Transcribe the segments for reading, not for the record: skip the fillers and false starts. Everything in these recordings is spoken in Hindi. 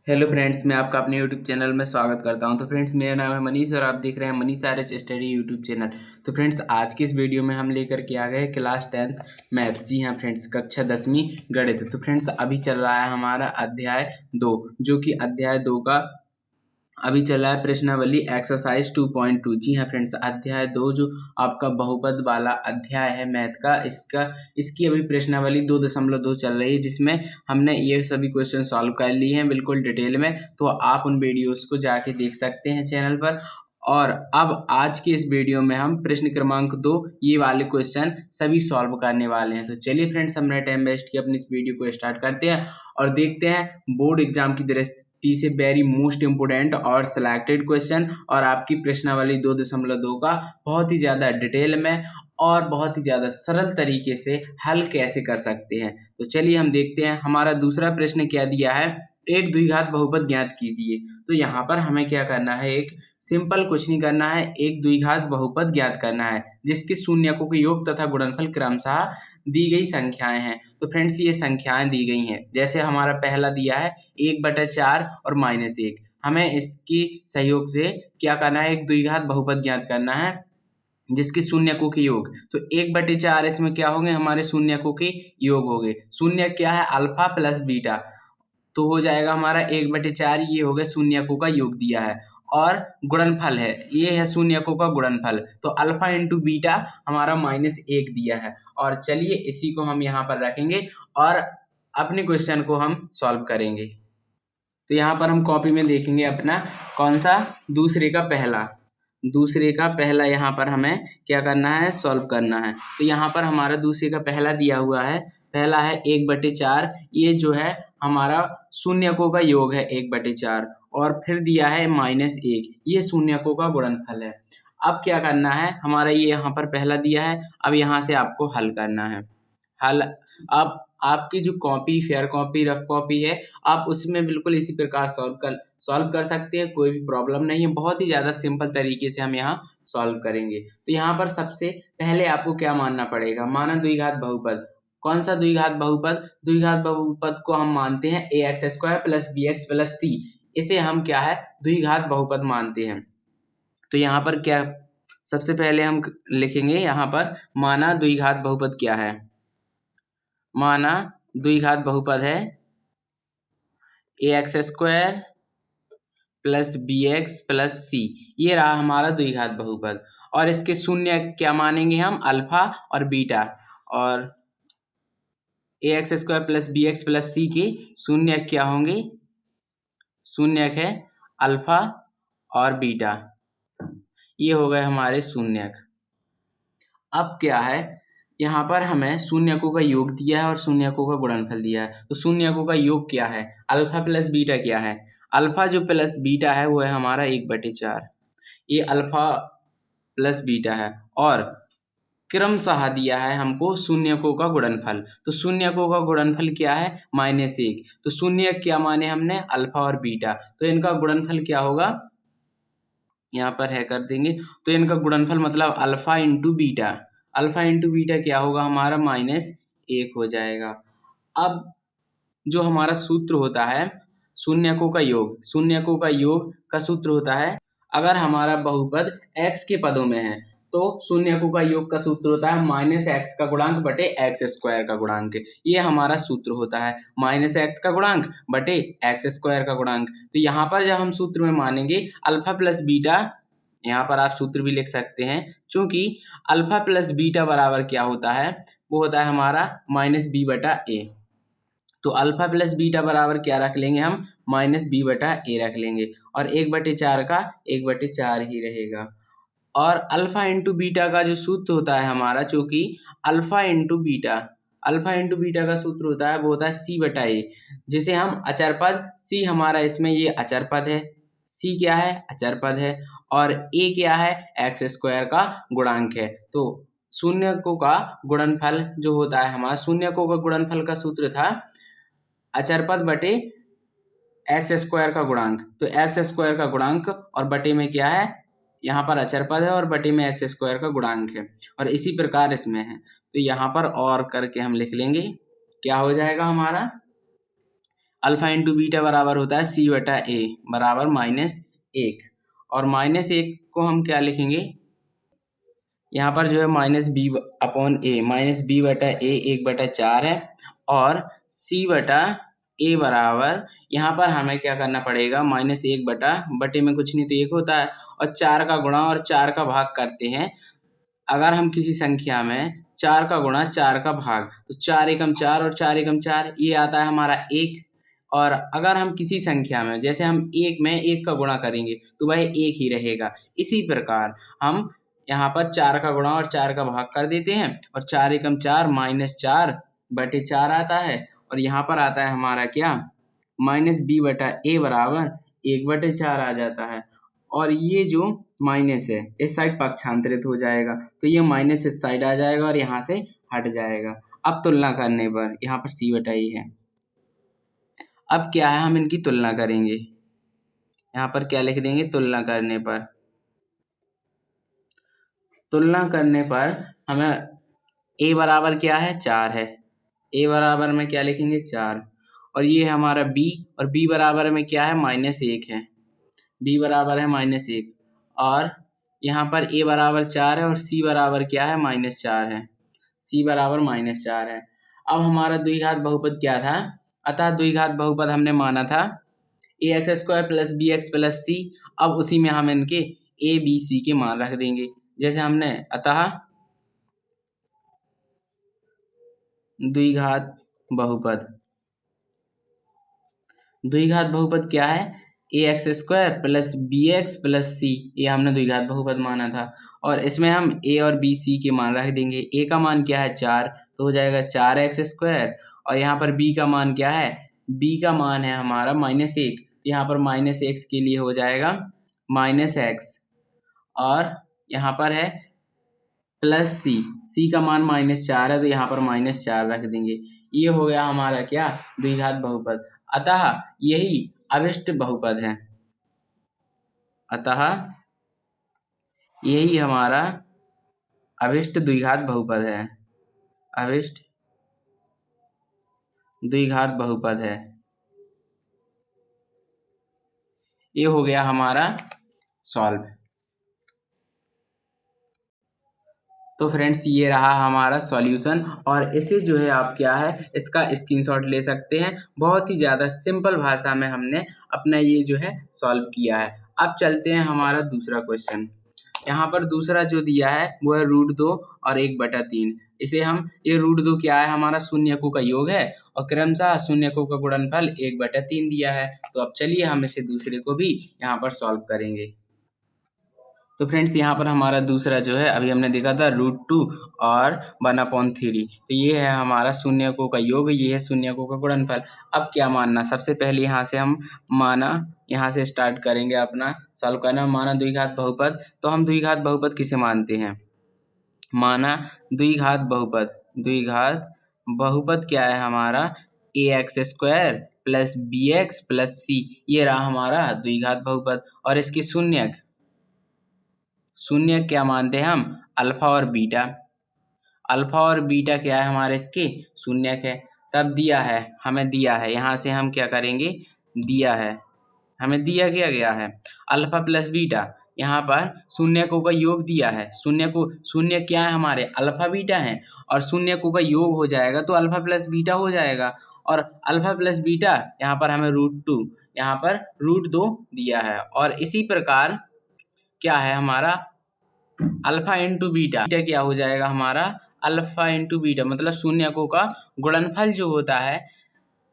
हेलो फ्रेंड्स, मैं आपका अपने यूट्यूब चैनल में स्वागत करता हूं। तो फ्रेंड्स, मेरा नाम है मनीष और आप देख रहे हैं Manish R H. Study YouTube channel. तो फ्रेंड्स, आज की इस वीडियो में हम लेकर के आ गए क्लास 10th मैथ्स। जी हाँ फ्रेंड्स, कक्षा 10वीं गणित। तो फ्रेंड्स, अभी चल रहा है हमारा अध्याय 2, जो कि अध्याय 2 का अभी चल रहा है प्रश्नावली एक्सरसाइज 2.2। जी हाँ फ्रेंड्स, अध्याय 2 जो आपका बहुपद वाला अध्याय है मैथ का, इसकी अभी प्रश्नावली 2.2 चल रही है, जिसमें हमने ये सभी क्वेश्चन सॉल्व कर लिए हैं बिल्कुल डिटेल में। तो आप उन वीडियोस को जाके देख सकते हैं चैनल पर। और अब आज की इस वीडियो में हम प्रश्न क्रमांक 2 ये वाले क्वेश्चन सभी सॉल्व करने वाले हैं। तो चलिए फ्रेंड्स, हमने टाइम वेस्ट किया, अपनी इस वीडियो को स्टार्ट करते हैं और देखते हैं बोर्ड एग्जाम की दृष्टि से वेरी मोस्ट इम्पोर्टेंट और सिलेक्टेड क्वेश्चन और आपकी प्रश्नावली 2.2 का बहुत ही ज़्यादा डिटेल में और बहुत ही ज़्यादा सरल तरीके से हल कैसे कर सकते हैं। तो चलिए हम देखते हैं। हमारा दूसरा प्रश्न क्या दिया है, एक द्विघात बहुपद ज्ञात कीजिए। तो यहाँ पर हमें क्या करना है, एक सिंपल कुछ नहीं करना है, एक द्विघात बहुपद ज्ञात करना है जिसके शून्यकों के योग तथा गुणनफल क्रमशः दी गई संख्याएं हैं। तो फ्रेंड्स, ये संख्याएं दी गई हैं, जैसे हमारा पहला दिया है 1/4 और -1। हमें इसकी सहयोग से क्या करना है, एक द्विघात बहुपद ज्ञात करना है जिसके शून्यकों के योग। तो 1/4 इसमें क्या होंगे, हमारे शून्यकों के योग हो गए। शून्य क्या है, अल्फा प्लस बीटा, तो हो जाएगा हमारा 1/4, ये हो गया शून्यकों का योग दिया है। और गुणनफल है, ये है शून्यकों का गुणनफल, तो अल्फा इंटू बीटा हमारा -1 दिया है। और चलिए इसी को हम यहाँ पर रखेंगे और अपने क्वेश्चन को हम सॉल्व करेंगे। तो यहाँ पर हम कॉपी में देखेंगे अपना कौन सा, दूसरे का पहला यहाँ पर हमें क्या करना है, सॉल्व करना है। तो यहाँ पर हमारा दूसरे का पहला दिया हुआ है, पहला है 1/4, ये जो है हमारा शून्यकों का योग है 1/4, और फिर दिया है -1, ये शून्यकों का गुणनफल है। अब क्या करना है, हमारा ये यहाँ पर पहला दिया है, अब यहाँ से आपको हल करना है। हल अब आपकी जो copy, fair copy, rough copy है, आप उसमें बिल्कुल इसी प्रकार सॉल्व कर सकते हैं, कोई भी प्रॉब्लम नहीं है। बहुत ही ज़्यादा सिंपल तरीके से हम यहाँ सॉल्व करेंगे। तो यहाँ पर सबसे पहले आपको क्या मानना पड़ेगा, माना द्विघात बहुपद। कौन सा द्विघात बहुपद, द्विघात बहुपद को हम मानते हैं ax² plus bx plus c, इसे हम क्या है, द्विघात बहुपद मानते हैं। तो यहाँ पर क्या, सबसे पहले हम लिखेंगे यहाँ पर, माना द्विघात बहुपद क्या है, माना द्विघात बहुपद है ax² plus bx plus c, ये रहा हमारा द्विघात बहुपद। और इसके शून्य क्या मानेंगे हम, अल्फा और बीटा। और ax² plus bx plus c के शून्य क्या होंगे, शून्य है अल्फा और बीटा, ये हो गए हमारे शून्यक। अब क्या है, यहाँ पर हमें शून्यकों का योग दिया है और शून्यकों का गुणनफल दिया है। तो शून्यकों का योग क्या है, अल्फा प्लस बीटा क्या है, अल्फा जो प्लस बीटा है वो है हमारा 1/4, ये अल्फा प्लस बीटा है। और क्रमशः दिया है हमको शून्यकों का गुणनफल, तो शून्यकों का गुणनफल क्या है, -1। तो शून्य क्या माने हमने, अल्फा और बीटा, तो इनका गुणनफल क्या होगा, यहाँ पर है कर देंगे। तो इनका गुणनफल मतलब alpha into beta, alpha into beta क्या होगा हमारा, -1 हो जाएगा। अब जो हमारा सूत्र होता है शून्यकों का योग, शून्यकों का योग का सूत्र होता है, अगर हमारा बहुपद x के पदों में है तो शून्यकों का योग का सूत्र होता है -x का गुणांक बटे x² का गुणांक। ये हमारा सूत्र होता है, -x का गुणांक बटे x² का गुणांक। तो यहाँ पर जब हम सूत्र में मानेंगे अल्फा प्लस बीटा, यहाँ पर आप सूत्र भी लिख सकते हैं, चूंकि अल्फा प्लस बीटा बराबर क्या होता है, वो होता है हमारा -b/a। तो अल्फा प्लस बीटा बराबर क्या रख लेंगे हम, -b/a रख लेंगे, और 1/4 का 1/4 ही रहेगा। और अल्फा इंटू बीटा का जो सूत्र होता है हमारा, चूंकि अल्फा इंटू बीटा का सूत्र होता है वो होता है c/a, जिसे हम अचर पद, c हमारा इसमें ये अचर पद है, c क्या है, अचर पद है, और a क्या है, x² का गुणांक है। तो शून्यकों का गुणनफल जो होता है हमारा, शून्यकों का गुणनफल का सूत्र था अचर पद बटे x² का गुणांक। तो x² का गुणांक और बटे में क्या है, यहाँ पर अचर पद है और बटे में x² का गुणांक है, और इसी प्रकार इसमें है। तो यहाँ पर और करके हम लिख लेंगे, क्या हो जाएगा हमारा, अल्फा इंटू बीटा बराबर होता है सी बटा ए बराबर -1। और -1 को हम क्या लिखेंगे, यहाँ पर जो है -b/a -b/a 1/4 है। और c बटा a बराबर यहाँ पर हमें क्या करना पड़ेगा, -1 बटे में कुछ नहीं तो 1 होता है, और 4 का गुणा और 4 का भाग करते हैं। अगर हम किसी संख्या में 4 का गुणा 4 का भाग, तो 4 एकम 4 और 4 एकम 4, ये आता है हमारा 1। और अगर हम किसी संख्या में, जैसे हम 1 में 1 का गुणा करेंगे तो वह 1 ही रहेगा। इसी प्रकार हम यहाँ पर 4 का गुणा और 4 का भाग कर देते हैं, और 4 एकम 4 -4/4 आता है। और यहाँ पर आता है हमारा क्या, -b/a बराबर 1/4 आ जाता है। और ये जो माइनस है इस साइड पक्षांतरित हो जाएगा, तो ये माइनस इस साइड आ जाएगा और यहाँ से हट जाएगा। अब तुलना करने पर यहाँ पर c बटा e है। अब क्या है, हम इनकी तुलना करेंगे। यहाँ पर क्या लिख देंगे, तुलना करने पर। तुलना करने पर हमें a बराबर क्या है, 4 है। a बराबर में क्या लिखेंगे, 4। और ये है हमारा b, और b बराबर में क्या है, -1 है। b बराबर है -1। और यहाँ पर a बराबर 4 है और c बराबर क्या है, -4 है। c बराबर -4 है। अब हमारा द्विघात बहुपद क्या था, अतः द्विघात बहुपद हमने माना था ax² + bx + c। अब उसी में हम इनके a b c के मान रख देंगे। जैसे हमने, अतः द्विघात बहुपद, द्विघात बहुपद क्या है, ax² + bx + c, ये हमने द्विघात बहुपद माना था। और इसमें हम a और b c के मान रख देंगे। a का मान क्या है, 4, तो हो जाएगा 4x²। और यहाँ पर b का मान क्या है, b का मान है हमारा -1, तो यहाँ पर -x के लिए हो जाएगा -x। और यहाँ पर है +c, c का मान -4 है, तो यहाँ पर -4 रख देंगे। ये हो गया हमारा क्या, द्विघात बहुपद। अतः यही अभिष्ट बहुपद है। अतः यही हमारा अभिष्ट द्विघात बहुपद है। अभिष्ट द्विघात बहुपद है। ये हो गया हमारा सॉल्व। तो फ्रेंड्स ये रहा हमारा सॉल्यूशन, और इसे जो है आप क्या है, इसका स्क्रीनशॉट ले सकते हैं। बहुत ही ज़्यादा सिंपल भाषा में हमने अपना ये जो है सॉल्व किया है। अब चलते हैं हमारा दूसरा क्वेश्चन। यहाँ पर दूसरा जो दिया है वो है √2 और 1/3। इसे हम, ये √2 क्या है, हमारा शून्यकों का योग है, और क्रमशः शून्यकों का गुणनफल 1/3 दिया है। तो अब चलिए हम इसे दूसरे को भी यहाँ पर सॉल्व करेंगे। तो फ्रेंड्स यहाँ पर हमारा दूसरा जो है, अभी हमने देखा था √2 और 1/3। तो ये है हमारा शून्यकों का योग, ये है शून्यकों का गुणनफल। अब क्या मानना, सबसे पहले यहाँ से हम माना, यहाँ से स्टार्ट करेंगे अपना सॉल्व करना। माना द्विघात बहुपद, तो हम द्विघात बहुपद किसे मानते हैं, माना द्विघात बहुपद। द्विघात बहुपद क्या है हमारा, ax² + bx + c, ये रहा हमारा द्विघात बहुपद। और इसके शून्यक, शून्य क्या मानते हैं हम, अल्फा और बीटा। अल्फा और बीटा क्या है हमारे इसके शून्यक है। तब दिया है, हमें दिया है, यहाँ से हम क्या करेंगे, दिया है, हमें दिया क्या गया है, अल्फा + बीटा। यहाँ पर शून्यकों का योग दिया है। शून्य क्या है हमारे, अल्फा बीटा है, और शून्यकों का योग हो जाएगा तो अल्फा + बीटा हो जाएगा। और अल्फा + बीटा यहाँ पर हमें √2, यहाँ पर √2 दिया है। और इसी प्रकार क्या है हमारा, अल्फा इंटू बीटा, बीटा क्या हो जाएगा हमारा, अल्फा इंटू बीटा, मतलब शून्यकों का गुणनफल जो होता है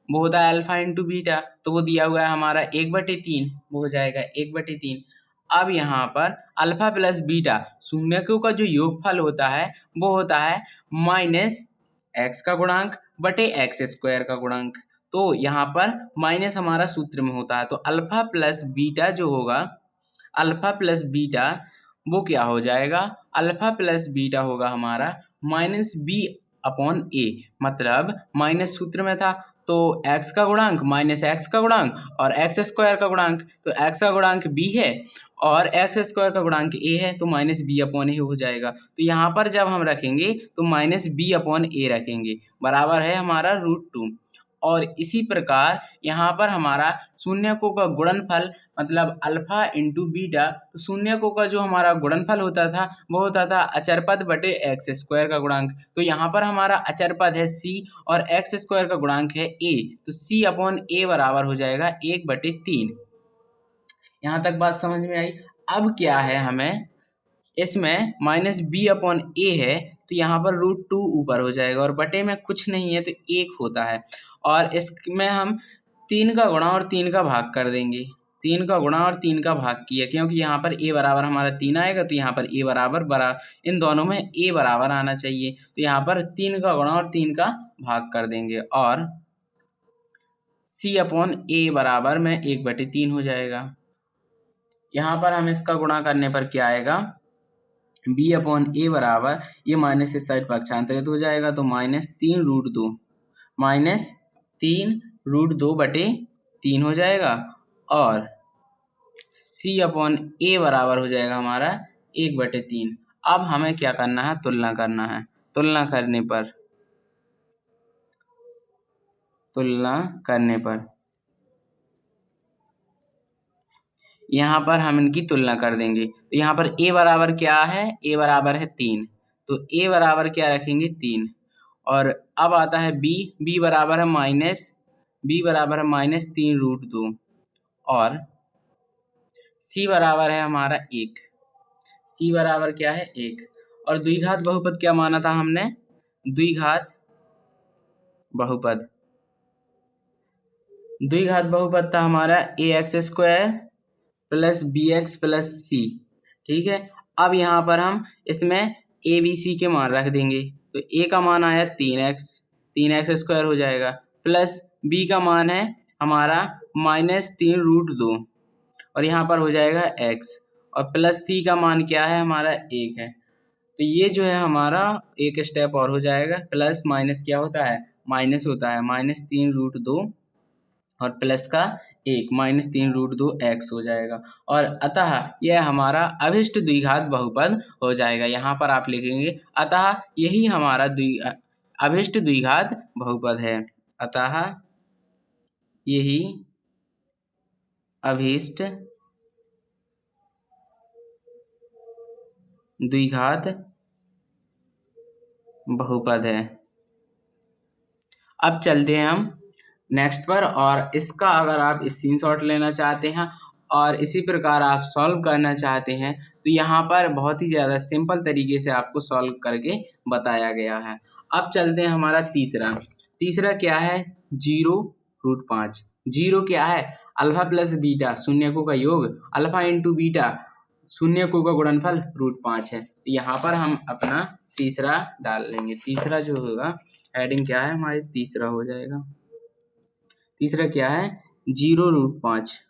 वो होता है अल्फा इंटू बीटा। तो वो दिया हुआ है हमारा 1/3, वो हो जाएगा 1/3। अब यहाँ पर अल्फा + बीटा शून्यकों का जो योगफल होता है वो होता है -x का गुणांक बटे x² का गुणांक। तो यहाँ पर माइनस हमारा सूत्र में होता है, तो अल्फा + बीटा जो होगा, अल्फा + बीटा वो क्या हो जाएगा, अल्फा + बीटा होगा हमारा -b/a, मतलब माइनस सूत्र में था तो x का गुणांक -x का गुणांक और x² का गुणांक, तो x का गुणांक b है और x² का गुणांक a है, तो -b/a हो जाएगा। तो यहाँ पर जब हम रखेंगे तो -b/a रखेंगे, बराबर है हमारा √2। और इसी प्रकार यहाँ पर हमारा शून्यकों का गुणनफल मतलब अल्फा इंटू बीटा, तो शून्यकों का जो हमारा गुणनफल होता था वो होता था अचर पद बटे एक्स स्क्वायर का गुणांक। तो यहाँ पर हमारा अचर पद है c और एक्स स्क्वायर का गुणांक है a, तो c अपॉन a बराबर हो जाएगा 1/3। यहाँ तक बात समझ में आई। अब क्या है, हमें इसमें माइनस बी अपॉन ए है, तो यहाँ पर √2 ऊपर हो जाएगा और बटे में कुछ नहीं है तो 1 होता है, और इसमें हम 3 का गुणा और 3 का भाग कर देंगे। 3 का गुणा और 3 का भाग किया, क्योंकि यहाँ पर a बराबर हमारा 3 आएगा, तो यहाँ पर a बराबर इन दोनों में a बराबर आना चाहिए, तो यहाँ पर 3 का गुणा और 3 का भाग कर देंगे और c अपॉन a बराबर में 1/3 हो जाएगा। यहाँ पर हम इसका गुणा करने पर क्या आएगा, b अपॉन ए बराबर, ये माइनस इस साइड पक्षांतरित हो जाएगा, तो -3√2 -3√2/3 हो जाएगा और c अपॉन ए बराबर हो जाएगा हमारा 1/3। अब हमें क्या करना है, तुलना करना है। तुलना करने पर यहाँ पर हम इनकी तुलना कर देंगे, तो यहाँ पर a बराबर क्या है, a बराबर है 3, तो a बराबर क्या रखेंगे 3, और अब आता है b बराबर है -3√2 और c बराबर है हमारा 1, c बराबर क्या है 1, और द्विघात बहुपद क्या माना था हमने, द्विघात बहुपद था हमारा ax² plus bx plus c। ठीक है, अब यहाँ पर हम इसमें a b c के मान रख देंगे, तो a का मान आया 3x स्क्वायर हो जाएगा, प्लस b का मान है हमारा -3√2 और यहाँ पर हो जाएगा x, और प्लस c का मान क्या है हमारा 1 है। तो ये जो है हमारा एक स्टेप और हो जाएगा, प्लस माइनस क्या होता है, माइनस होता है, -3√2 और प्लस का 1 -3√2 x हो जाएगा, और अतः यह हमारा अभिष्ट द्विघात बहुपद हो जाएगा। यहाँ पर आप लिखेंगे अतः यही हमारा अभिष्ट द्विघात बहुपद है, अतः यही अभिष्ट द्विघात बहुपद है। अब चलते हैं हम नेक्स्ट पर, और इसका अगर आप स्क्रीनशॉट लेना चाहते हैं और इसी प्रकार आप सॉल्व करना चाहते हैं, तो यहाँ पर बहुत ही ज़्यादा सिंपल तरीके से आपको सॉल्व करके बताया गया है। अब चलते हैं हमारा तीसरा क्या है, 0√5। 0 क्या है, अल्फा प्लस बीटा शून्यकों का योग, अल्फा इंटू बीटा शून्यकों का गुणनफल √5 है। तो यहाँ पर हम अपना तीसरा डाल लेंगे। तीसरा जो होगा हेडिंग क्या है हमारी, तीसरा हो जाएगा, तीसरा क्या है 0√5,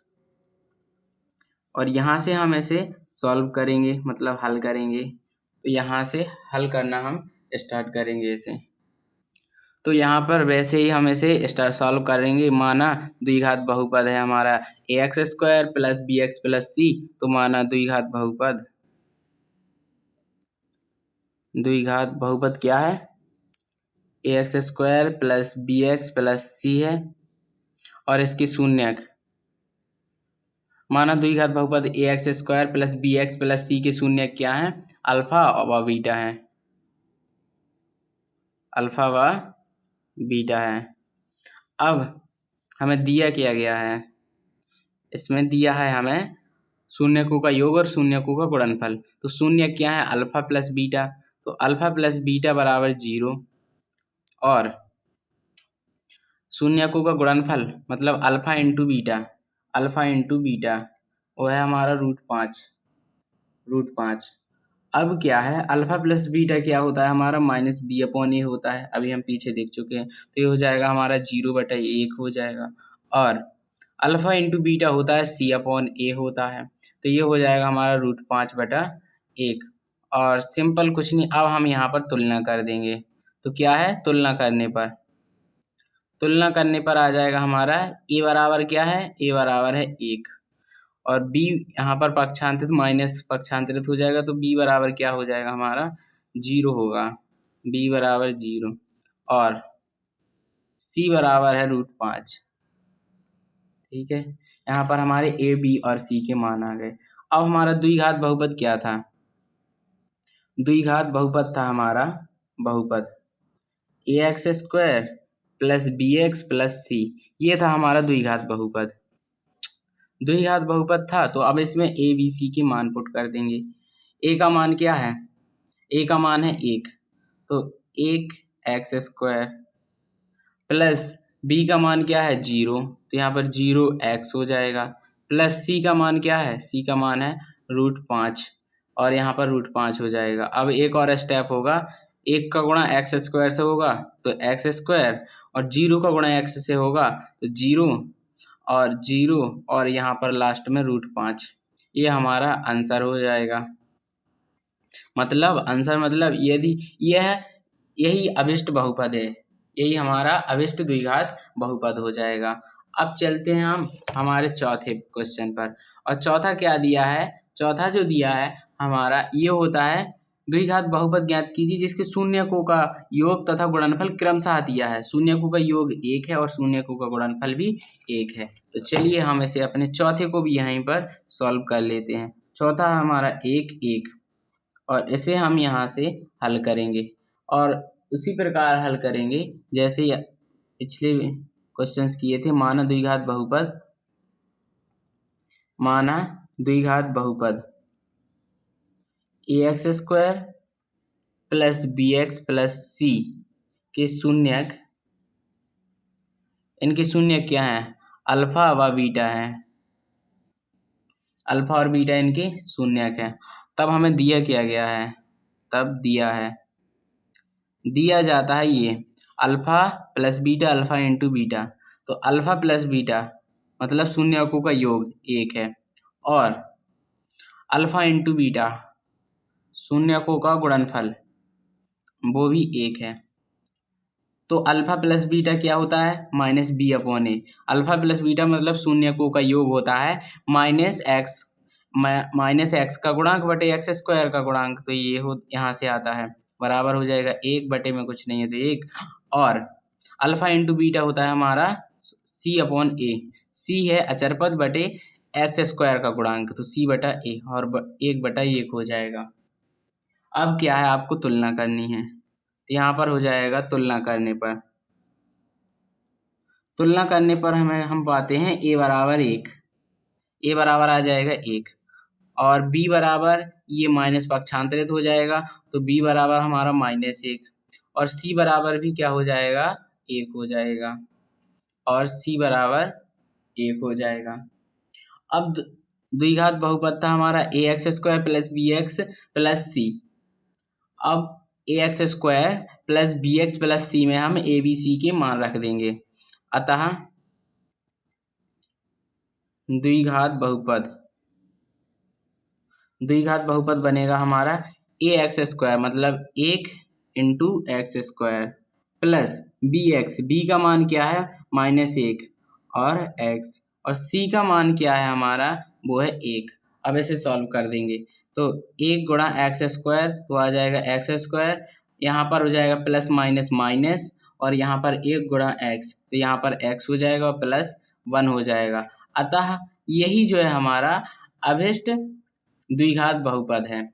और यहाँ से हम ऐसे सॉल्व करेंगे मतलब हल करेंगे। तो यहाँ से हल करना हम स्टार्ट करेंगे ऐसे, तो यहाँ पर वैसे ही हम ऐसे सॉल्व करेंगे। माना द्विघात बहुपद है हमारा ax² plus bx plus c, तो माना द्विघात बहुपद क्या है, ax² plus bx plus c है, और इसके शून्यक, माना द्विघात बहुपद ax² plus bx plus c के शून्यक क्या है, अल्फा व बीटा है, अल्फा व बीटा है। अब हमें दिया क्या गया है, इसमें दिया है हमें शून्यकों का योग और शून्यकों का गुणनफल। तो शून्य क्या है, अल्फा प्लस बीटा, तो अल्फा प्लस बीटा बराबर 0, और शून्यकों का गुणनफल मतलब अल्फा इंटू बीटा वो है हमारा √5। अब क्या है, अल्फा प्लस बीटा क्या होता है हमारा, -b/a होता है, अभी हम पीछे देख चुके हैं। तो ये हो जाएगा हमारा 0/1 हो जाएगा, और अल्फा इंटू बीटा होता है c/a होता है, तो ये हो जाएगा हमारा √5/1। और सिंपल कुछ नहीं, अब हम यहाँ पर तुलना कर देंगे। तो क्या है, तुलना करने पर आ जाएगा हमारा a बराबर क्या है, a बराबर है 1, और b यहाँ पर पक्षांतरित माइनस पक्षांतरित हो जाएगा, तो b बराबर क्या हो जाएगा हमारा 0 होगा, b बराबर 0, और c बराबर है √5। ठीक है, यहाँ पर हमारे a b और c के मान आ गए। अब हमारा द्विघात बहुपद क्या था? द्विघात बहुपद था हमारा बहुपद ax² plus bx plus c। ये था हमारा द्विघात बहुपद। द्विघात बहुपद था तो अब इसमें a b c के मान पुट कर देंगे। a का मान क्या है? a का मान है 1, तो 1x² प्लस b का मान क्या है 0, तो यहाँ पर 0x हो जाएगा। प्लस c का मान क्या है? c का मान है √5 और यहाँ पर √5 हो जाएगा। अब एक और स्टेप होगा, 1 का गुणा x² से होगा तो x² और 0 का गुणा x से होगा तो 0 और यहाँ पर लास्ट में √5। ये हमारा आंसर हो जाएगा। मतलब आंसर मतलब यदि यही अभिष्ट बहुपद है, यही हमारा अभिष्ट द्विघात बहुपद हो जाएगा। अब चलते हैं हम हमारे चौथे क्वेश्चन पर। और चौथा क्या दिया है? चौथा जो दिया है हमारा ये होता है, द्विघात बहुपद ज्ञात कीजिए जिसके शून्यकों का योग तथा गुणनफल क्रमशः दिया है। शून्यकों का योग 1 है और शून्यकों का गुणनफल भी 1 है। तो चलिए हम इसे अपने चौथे को भी यहीं पर सॉल्व कर लेते हैं। चौथा हमारा 1 1 और इसे हम यहाँ से हल करेंगे और उसी प्रकार हल करेंगे जैसे पिछले क्वेश्चंस किए थे। माना द्विघात बहुपद ax² plus bx plus c के शून्यक, इनके शून्यक क्या हैं? अल्फा व बीटा हैं। अल्फा और बीटा इनके शून्यक हैं। तब हमें दिया क्या गया है? तब दिया जाता है ये alpha plus beta, alpha into beta. तो अल्फा प्लस बीटा मतलब शून्यकों का योग 1 है और अल्फा इंटू बीटा शून्यकों का गुणनफल वो भी 1 है। तो अल्फा प्लस बीटा क्या होता है? -b/a। अल्फा प्लस बीटा मतलब शून्यकों का योग होता है -x का गुणांक बटे x² का गुणांक। तो ये यहाँ से आता है, बराबर हो जाएगा 1 बटे में कुछ नहीं है तो 1। और अल्फा इंटू बीटा होता है हमारा c/a। c है अचर पद बटे x² का गुणांक, तो c/a और 1/1 हो जाएगा। अब क्या है, आपको तुलना करनी है। तो यहाँ पर हो जाएगा तुलना करने पर हम पाते हैं a बराबर 1, a बराबर आ जाएगा 1 और b बराबर ये माइनस पक्षांतरित हो जाएगा तो b बराबर हमारा -1 और c बराबर भी क्या हो जाएगा? 1 हो जाएगा और c बराबर 1 हो जाएगा। अब द्विघात बहुपद था हमारा ax² plus bx plus c। अब ax² plus bx plus c में हम a b c के मान रख देंगे। अतः द्विघात बहुपद बनेगा हमारा ax² मतलब 1 into x² plus bx, b का मान क्या है? -1 और x और c का मान क्या है हमारा? वो है 1। अब इसे सॉल्व कर देंगे तो 1 गुणा x² तो आ जाएगा x², यहाँ पर हो जाएगा प्लस माइनस माइनस और यहाँ पर 1 गुणा x तो यहाँ पर x हो जाएगा और प्लस 1 हो जाएगा। अतः यही जो है हमारा अभिष्ट द्विघात बहुपद है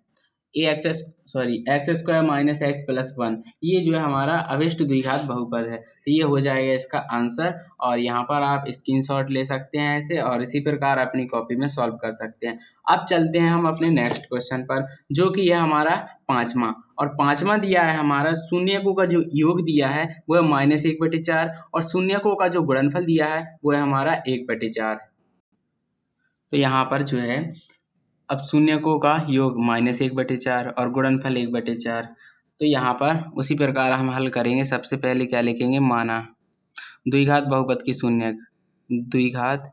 x² माइनस x प्लस 1। ये जो है हमारा अभिष्ट द्विघात बहुपद है। तो ये हो जाएगा इसका आंसर और यहाँ पर आप स्क्रीनशॉट ले सकते हैं ऐसे और इसी प्रकार अपनी कॉपी में सॉल्व कर सकते हैं। अब चलते हैं हम अपने नेक्स्ट क्वेश्चन पर जो कि है हमारा पाँचवा। और पाँचवा दिया है हमारा शून्यकों का जो योग दिया है वो है -1/4 और शून्यकों का जो गुणनफल दिया है वो है हमारा 1/4। तो यहाँ पर जो है अब शून्यकों का योग -1/4 और गुणनफल 1/4। तो यहाँ पर उसी प्रकार हम हल करेंगे। सबसे पहले क्या लिखेंगे? माना द्विघात बहुपद की शून्यक, द्विघात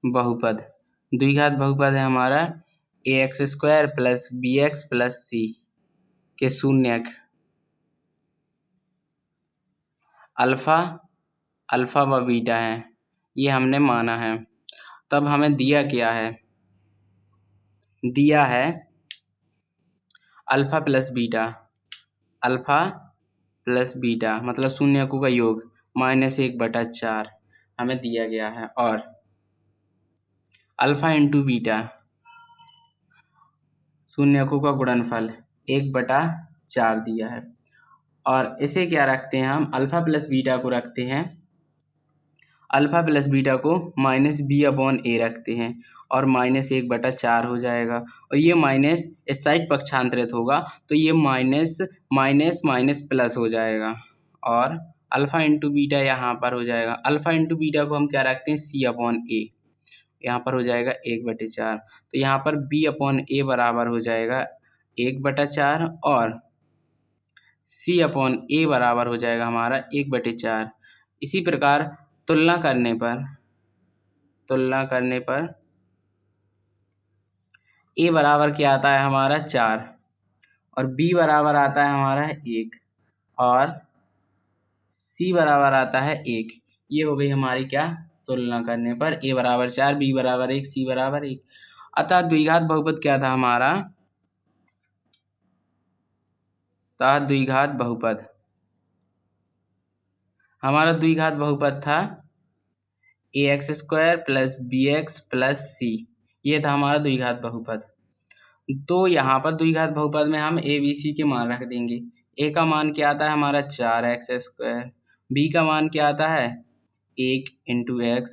बहुपद है हमारा ax² plus bx plus c के शून्यक अल्फा व बीटा है, ये हमने माना है। तब हमें दिया क्या है? दिया है alpha plus beta, alpha plus beta मतलब शून्यकों का योग -1/4 हमें दिया गया है, और अल्फा इंटू बीटा शून्यकों का गुणनफल 1/4 दिया है। और इसे क्या रखते हैं हम, अल्फा प्लस बीटा को रखते हैं, अल्फा प्लस बीटा को -b/a रखते हैं, और -1/4 हो जाएगा। और ये माइनस इस साइड पक्षांतरित होगा तो ये माइनस माइनस माइनस प्लस हो जाएगा, और अल्फा इंटू बीटा यहाँ पर हो जाएगा। अल्फा इंटू बीटा को हम क्या रखते हैं, c/a, यहाँ पर हो जाएगा 1/4। तो यहाँ पर b/a बराबर हो जाएगा 1/4 और c/a बराबर हो जाएगा हमारा 1/4। इसी प्रकार तुलना करने पर a बराबर क्या आता है हमारा 4, और b बराबर आता है हमारा 1, और c बराबर आता है 1। ये हो गई हमारी क्या, तुलना करने पर a बराबर 4, b बराबर 1, c बराबर 1। अतः द्विघात बहुपद क्या था हमारा, द्विघात बहुपद हमारा द्विघात बहुपद था ax² + bx + c, ये था हमारा द्विघात बहुपद। तो यहाँ पर द्विघात बहुपद में हम a b c के मान रख देंगे। a का मान क्या आता है हमारा 4x², b का मान क्या आता है 1 × x,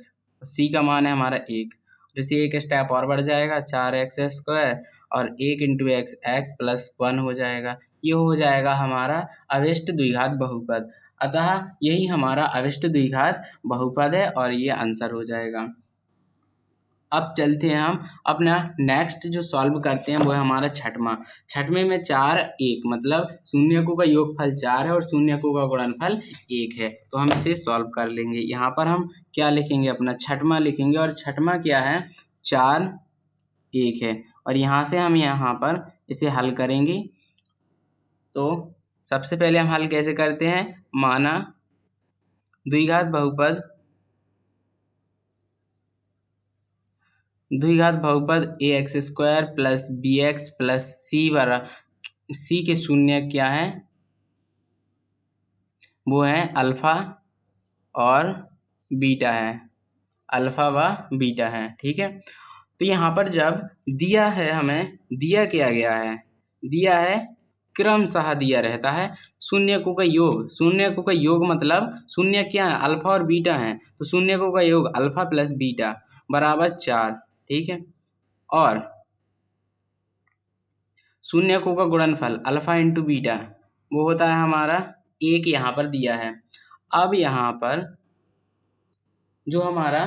c का मान है हमारा 1। जैसे एक स्टेप और बढ़ जाएगा, 4x² और 1 × x, x + 1 हो जाएगा। ये हो जाएगा हमारा अभिष्ट द्विघात बहुपद। अतः यही हमारा अभिष्ट द्विघात बहुपद है, और ये आंसर हो जाएगा। अब चलते हैं हम अपना नेक्स्ट जो सॉल्व करते हैं वो है हमारा छठवें में 4 1 मतलब शून्यकों का योगफल 4 है और शून्यकों का गुणनफल 1 है। तो हम इसे सॉल्व कर लेंगे। यहाँ पर हम क्या लिखेंगे, अपना छठवां लिखेंगे, और छठवां क्या है 4 1 है, और यहाँ से हम यहाँ पर इसे हल करेंगे। तो सबसे पहले हम हल कैसे करते हैं, माना द्विघात बहुपद ax² + bx + c के शून्य क्या है, वो है अल्फा और बीटा है, अल्फा व बीटा है। ठीक है, तो यहाँ पर जब दिया है, हमें दिया क्या गया है, दिया है क्रमशः दिया रहता है शून्यकों का योग। शून्यकों का योग मतलब शून्य क्या है, अल्फा और बीटा है, तो शून्यकों का योग अल्फा प्लस बीटा बराबर 4। ठीक है, और शून्यकों का गुणनफल अल्फा इंटू बीटा वो होता है हमारा 1, यहाँ पर दिया है। अब यहाँ पर जो हमारा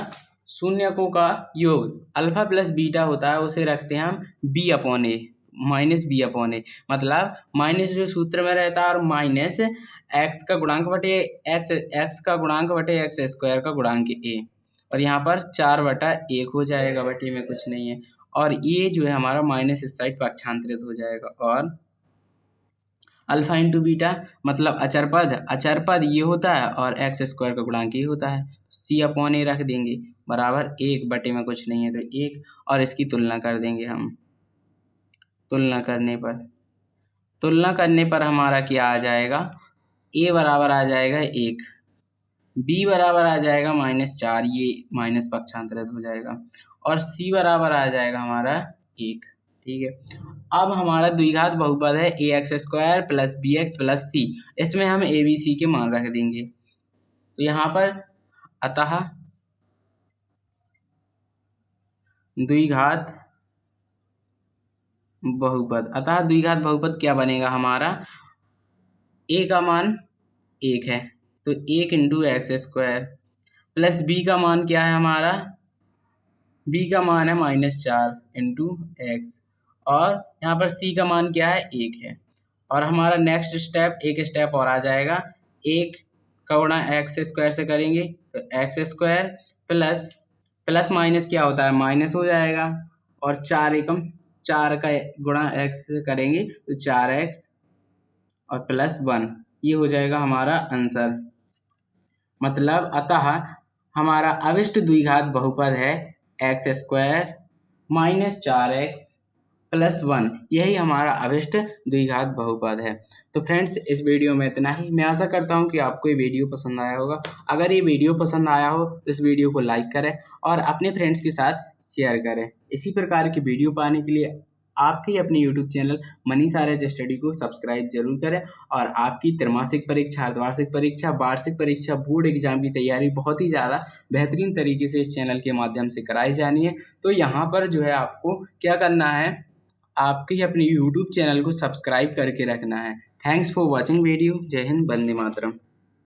शून्यकों का योग अल्फा प्लस बीटा होता है उसे रखते हैं हम b/a, -b/a, मतलब माइनस जो सूत्र में रहता है, और माइनस x का गुणांक बटे x का गुणांक बटे x² का गुणांक a, और यहाँ पर 4/1 हो जाएगा, बटे में कुछ नहीं है, और ये जो है हमारा माइनस इस साइड पक्षांतरित हो जाएगा, और अल्फा इंटू बीटा मतलब अचर पद ये होता है, और x² का गुणांक ये होता है, c/a रख देंगे बराबर 1, बटे में कुछ नहीं है तो 1, और इसकी तुलना कर देंगे हम। तुलना करने पर हमारा क्या आ जाएगा, a बराबर आ जाएगा 1, b बराबर आ जाएगा -4, ये माइनस पक्षांतरित हो जाएगा, और c बराबर आ जाएगा हमारा 1। ठीक है, अब हमारा द्विघात बहुपद है ax² + bx + c, इसमें हम a b c के मान रख देंगे। तो यहाँ पर अतः द्विघात बहुपद क्या बनेगा हमारा, a का मान 1 है तो 1 × x² प्लस b का मान क्या है हमारा, b का मान है -4 × x, और यहाँ पर c का मान क्या है 1 है, और हमारा नेक्स्ट स्टेप एक स्टेप और आ जाएगा, 1 का गुणा x² से करेंगे तो x² प्लस माइनस क्या होता है माइनस हो जाएगा, और 4 का गुणा x से करेंगे तो 4x और +1, ये हो जाएगा हमारा आंसर। मतलब अतः हमारा अभिष्ट द्विघात बहुपद है x² - 4x +1 यही हमारा अभिष्ट द्विघात बहुपद है। तो फ्रेंड्स इस वीडियो में इतना ही। मैं आशा करता हूँ कि आपको ये वीडियो पसंद आया होगा। अगर ये वीडियो पसंद आया हो तो इस वीडियो को लाइक करें और अपने फ्रेंड्स के साथ शेयर करें। इसी प्रकार की वीडियो पाने के लिए आपके अपने यूट्यूब चैनल मनीष आर्यच स्टडी को सब्सक्राइब जरूर करें। और आपकी त्रैमासिक परीक्षा, अर्धवार्षिक परीक्षा, वार्षिक परीक्षा, बोर्ड एग्जाम की तैयारी बहुत ही ज़्यादा बेहतरीन तरीके से इस चैनल के माध्यम से कराई जानी है। तो यहाँ पर जो है आपको क्या करना है, आपके अपने यूट्यूब चैनल को सब्सक्राइब करके रखना है। Thanks for watching video. जय हिंद, वंदे मातरम।